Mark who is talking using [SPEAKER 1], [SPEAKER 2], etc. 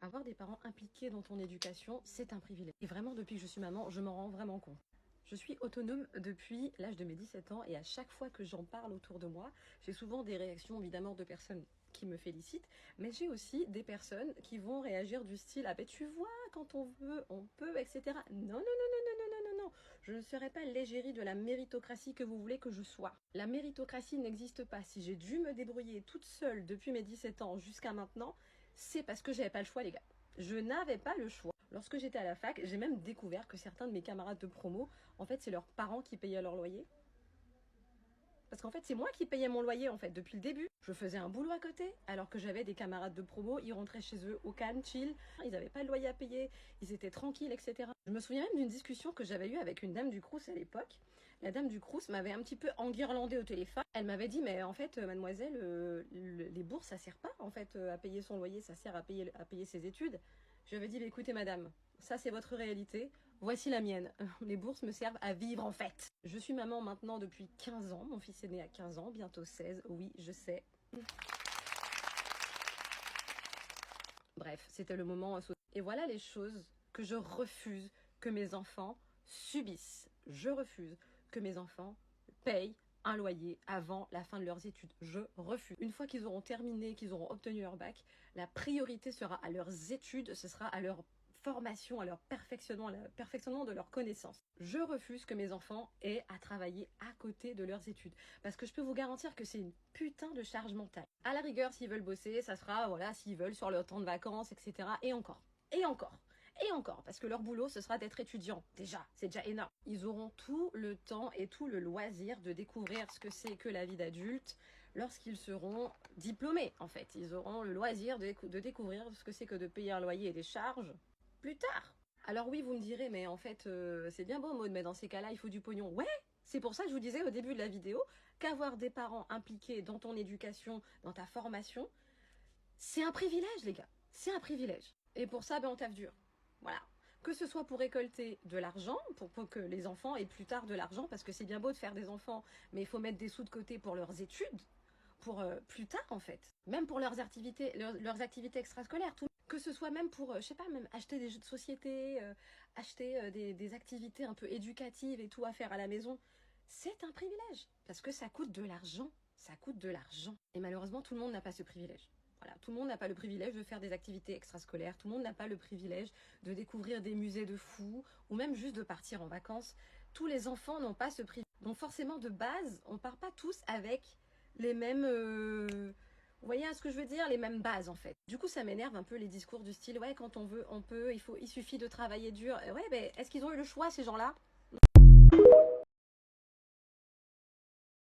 [SPEAKER 1] Avoir des parents impliqués dans ton éducation, c'est un privilège. Et vraiment, depuis que je suis maman, je m'en rends vraiment compte. Je suis autonome depuis l'âge de mes 17 ans et à chaque fois que j'en parle autour de moi, j'ai souvent des réactions évidemment de personnes qui me félicitent, mais j'ai aussi des personnes qui vont réagir du style « Ah ben tu vois, quand on veut, on peut, etc. » Non, non, non, non, non, non, non, non, non. Je ne serai pas l'égérie de la méritocratie que vous voulez que je sois. La méritocratie n'existe pas. Si j'ai dû me débrouiller toute seule depuis mes 17 ans jusqu'à maintenant, c'est parce que j'avais pas le choix, les gars. Je n'avais pas le choix. Lorsque j'étais à la fac, j'ai même découvert que certains de mes camarades de promo, en fait, c'est leurs parents qui payaient leur loyer. Parce qu'en fait, c'est moi qui payais mon loyer, en fait, depuis le début. Je faisais un boulot à côté, alors que j'avais des camarades de promo, ils rentraient chez eux au calme, chill, ils n'avaient pas le loyer à payer, ils étaient tranquilles, etc. Je me souviens même d'une discussion que j'avais eue avec une dame du Crous à l'époque. La dame du Crous m'avait un petit peu enguirlandée au téléphone. Elle m'avait dit, mais en fait, mademoiselle, les bourses, ça sert pas, en fait, à payer son loyer, ça sert à payer ses études. Je lui avais dit, bah, écoutez, madame, ça c'est votre réalité. Voici la mienne. Les bourses me servent à vivre en fait. Je suis maman maintenant depuis 15 ans. Mon fils est né à 15 ans, bientôt 16. Oui, je sais. Bref, c'était le moment. Et voilà les choses que je refuse que mes enfants subissent. Je refuse que mes enfants payent un loyer avant la fin de leurs études. Je refuse. Une fois qu'ils auront terminé, qu'ils auront obtenu leur bac, la priorité sera à leurs études, ce sera à leur formation, à leur perfectionnement de leurs connaissances. Je refuse que mes enfants aient à travailler à côté de leurs études. Parce que je peux vous garantir que c'est une putain de charge mentale. À la rigueur, s'ils veulent bosser, ça sera, voilà, s'ils veulent, sur leur temps de vacances, etc. Et encore. Et encore. Et encore, parce que leur boulot, ce sera d'être étudiant. Déjà, c'est déjà énorme. Ils auront tout le temps et tout le loisir de découvrir ce que c'est que la vie d'adulte lorsqu'ils seront diplômés, en fait. Ils auront le loisir de découvrir ce que c'est que de payer un loyer et des charges plus tard. Alors oui, vous me direz, mais en fait, c'est bien beau, Maud, mais dans ces cas-là, il faut du pognon. Ouais, c'est pour ça que je vous disais au début de la vidéo qu'avoir des parents impliqués dans ton éducation, dans ta formation, c'est un privilège, les gars. C'est un privilège. Et pour ça, ben, on taffe dur. Voilà. Que ce soit pour récolter de l'argent, pour que les enfants aient plus tard de l'argent, parce que c'est bien beau de faire des enfants, mais il faut mettre des sous de côté pour leurs études, pour plus tard en fait. Même pour leurs activités extrascolaires. Tout. Que ce soit même pour, je sais pas, même acheter des jeux de société, acheter des activités un peu éducatives et tout à faire à la maison, c'est un privilège. Parce que ça coûte de l'argent. Ça coûte de l'argent. Et malheureusement, tout le monde n'a pas ce privilège. Voilà, tout le monde n'a pas le privilège de faire des activités extrascolaires, tout le monde n'a pas le privilège de découvrir des musées de fous, ou même juste de partir en vacances. Tous les enfants n'ont pas ce privilège. Donc forcément, de base, on part pas tous avec les mêmes... vous voyez ce que je veux dire? Les mêmes bases, en fait. Du coup, ça m'énerve un peu les discours du style « Ouais, quand on veut, on peut, il suffit de travailler dur. » Ouais, mais est-ce qu'ils ont eu le choix, ces gens-là?